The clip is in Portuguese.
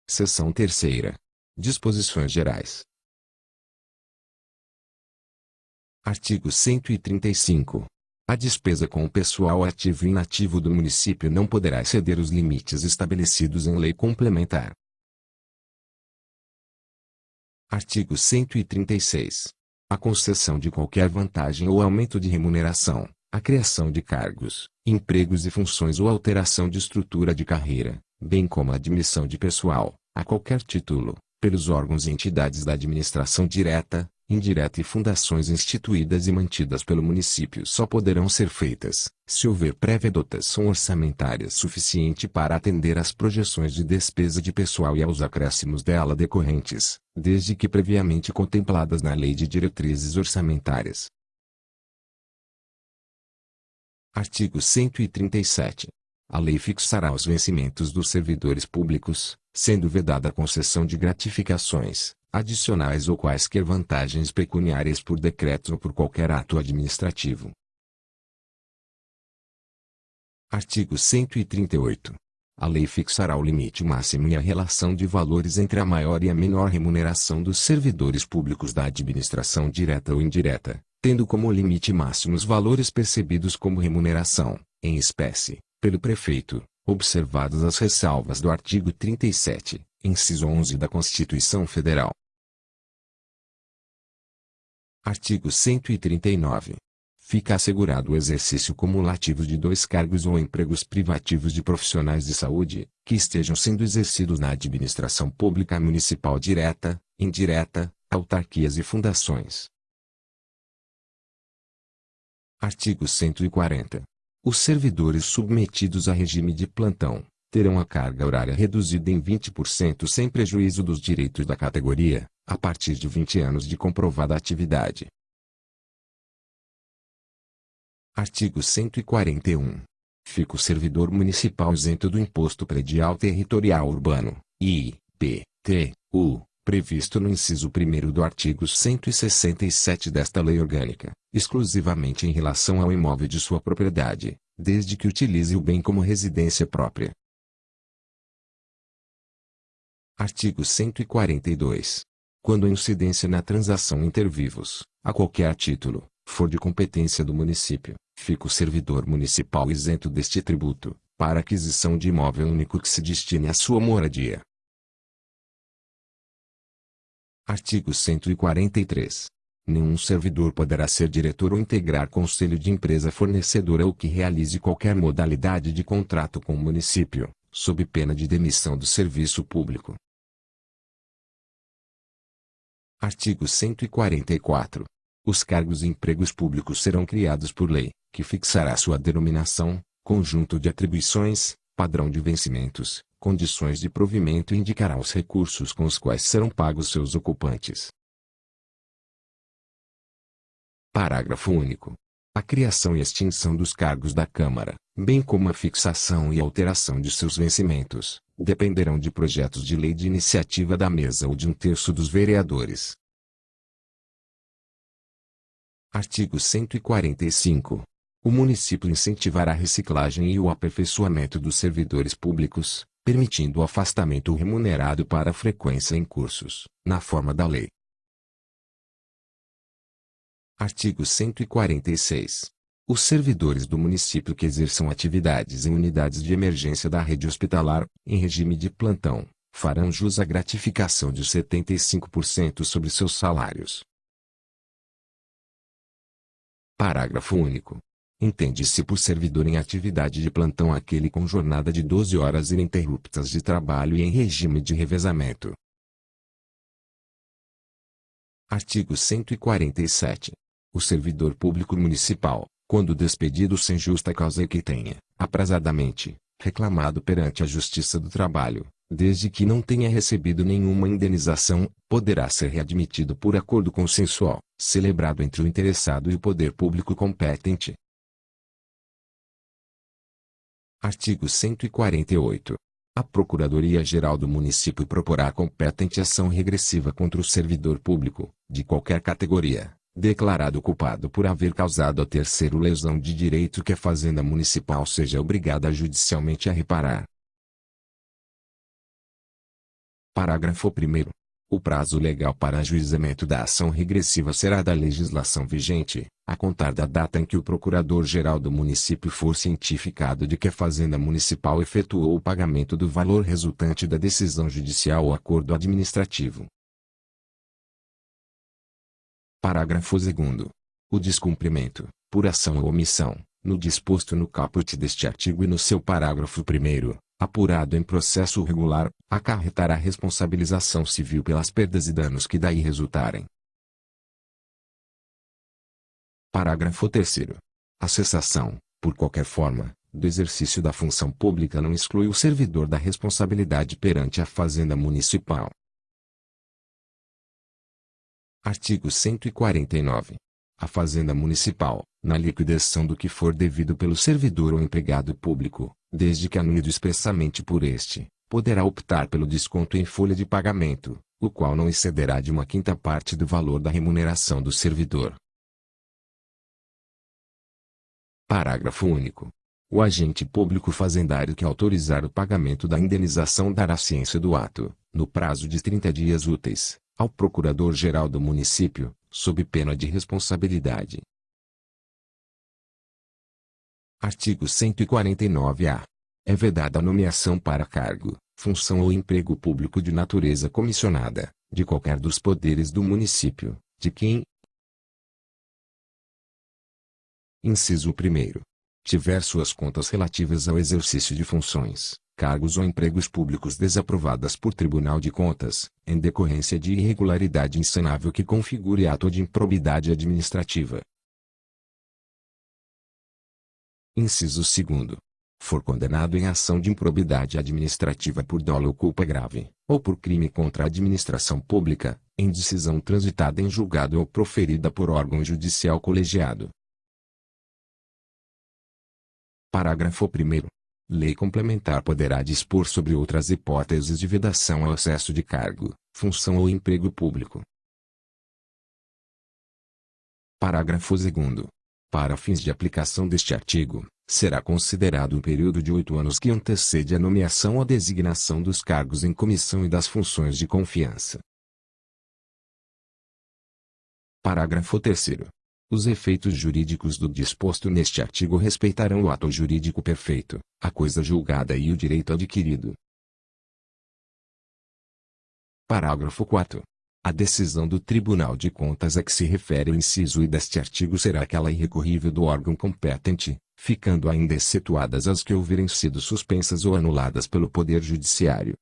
Seção 3ª. Disposições gerais. Artigo 135. A despesa com o pessoal ativo e inativo do município não poderá exceder os limites estabelecidos em lei complementar. Artigo 136. A concessão de qualquer vantagem ou aumento de remuneração, a criação de cargos, empregos e funções ou alteração de estrutura de carreira, bem como a admissão de pessoal, a qualquer título, pelos órgãos e entidades da administração direta, indireta e fundações instituídas e mantidas pelo município só poderão ser feitas, se houver prévia dotação orçamentária suficiente para atender às projeções de despesa de pessoal e aos acréscimos dela decorrentes, desde que previamente contempladas na Lei de Diretrizes Orçamentárias. Artigo 137. A lei fixará os vencimentos dos servidores públicos, sendo vedada a concessão de gratificações, adicionais ou quaisquer vantagens pecuniárias por decreto ou por qualquer ato administrativo. Artigo 138. A lei fixará o limite máximo e a relação de valores entre a maior e a menor remuneração dos servidores públicos da administração direta ou indireta, tendo como limite máximo os valores percebidos como remuneração, em espécie, pelo prefeito, observadas as ressalvas do artigo 37, inciso 11 da Constituição Federal. Artigo 139. Fica assegurado o exercício cumulativo de 2 cargos ou empregos privativos de profissionais de saúde, que estejam sendo exercidos na administração pública municipal direta, indireta, autarquias e fundações. Artigo 140. Os servidores submetidos a regime de plantão terão a carga horária reduzida em 20% sem prejuízo dos direitos da categoria, a partir de 20 anos de comprovada atividade. Artigo 141. Fica o servidor municipal isento do Imposto Predial Territorial Urbano, IPTU, previsto no inciso 1º do artigo 167 desta Lei Orgânica, exclusivamente em relação ao imóvel de sua propriedade, desde que utilize o bem como residência própria. Artigo 142. Quando a incidência na transação inter vivos, a qualquer título, for de competência do município, fica o servidor municipal isento deste tributo, para aquisição de imóvel único que se destine à sua moradia. Artigo 143. Nenhum servidor poderá ser diretor ou integrar conselho de empresa fornecedora ou que realize qualquer modalidade de contrato com o município, sob pena de demissão do serviço público. Artigo 144. Os cargos e empregos públicos serão criados por lei, que fixará sua denominação, conjunto de atribuições, padrão de vencimentos, condições de provimento e indicará os recursos com os quais serão pagos seus ocupantes. Parágrafo único. A criação e extinção dos cargos da Câmara, bem como a fixação e alteração de seus vencimentos, dependerão de projetos de lei de iniciativa da mesa ou de 1/3 dos vereadores. Artigo 145. O município incentivará a reciclagem e o aperfeiçoamento dos servidores públicos, permitindo o afastamento remunerado para a frequência em cursos, na forma da lei. Artigo 146. Os servidores do município que exerçam atividades em unidades de emergência da rede hospitalar, em regime de plantão, farão jus à gratificação de 75% sobre seus salários. Parágrafo único. Entende-se por servidor em atividade de plantão aquele com jornada de 12 horas ininterruptas de trabalho e em regime de revezamento. Artigo 147. O servidor público municipal, quando despedido sem justa causa e que tenha, aprazadamente, reclamado perante a Justiça do Trabalho, desde que não tenha recebido nenhuma indenização, poderá ser readmitido por acordo consensual, celebrado entre o interessado e o poder público competente. Artigo 148. A Procuradoria-Geral do Município proporá competente ação regressiva contra o servidor público, de qualquer categoria, declarado culpado por haver causado a terceiro lesão de direito que a Fazenda Municipal seja obrigada judicialmente a reparar. Parágrafo 1º. O prazo legal para ajuizamento da ação regressiva será da legislação vigente, a contar da data em que o Procurador-Geral do município for cientificado de que a Fazenda Municipal efetuou o pagamento do valor resultante da decisão judicial ou acordo administrativo. Parágrafo 2º. O descumprimento, por ação ou omissão, no disposto no caput deste artigo e no seu parágrafo 1º, apurado em processo regular, acarretará responsabilização civil pelas perdas e danos que daí resultarem. Parágrafo 3º. A cessação, por qualquer forma, do exercício da função pública não exclui o servidor da responsabilidade perante a Fazenda Municipal. Artigo 149. A Fazenda Municipal, na liquidação do que for devido pelo servidor ou empregado público, desde que anuído expressamente por este, poderá optar pelo desconto em folha de pagamento, o qual não excederá de 1/5 parte do valor da remuneração do servidor. Parágrafo único. O agente público fazendário que autorizar o pagamento da indenização dará ciência do ato, no prazo de 30 dias úteis, ao Procurador-Geral do município, sob pena de responsabilidade. Artigo 149-A. É vedada a nomeação para cargo, função ou emprego público de natureza comissionada, de qualquer dos poderes do município, de quem: Inciso 1º. Tiver suas contas relativas ao exercício de funções, cargos ou empregos públicos desaprovadas por Tribunal de Contas, em decorrência de irregularidade insanável que configure ato de improbidade administrativa. Inciso 2º. For condenado em ação de improbidade administrativa por dolo ou culpa grave, ou por crime contra a administração pública, em decisão transitada em julgado ou proferida por órgão judicial colegiado. Parágrafo 1º. Lei complementar poderá dispor sobre outras hipóteses de vedação ao acesso de cargo, função ou emprego público. Parágrafo 2º. Para fins de aplicação deste artigo, será considerado o período de 8 anos que antecede a nomeação ou designação dos cargos em comissão e das funções de confiança. Parágrafo 3º. Os efeitos jurídicos do disposto neste artigo respeitarão o ato jurídico perfeito, a coisa julgada e o direito adquirido. Parágrafo 4º. A decisão do Tribunal de Contas a que se refere o inciso I deste artigo será aquela irrecorrível do órgão competente, ficando ainda excetuadas as que houverem sido suspensas ou anuladas pelo Poder Judiciário.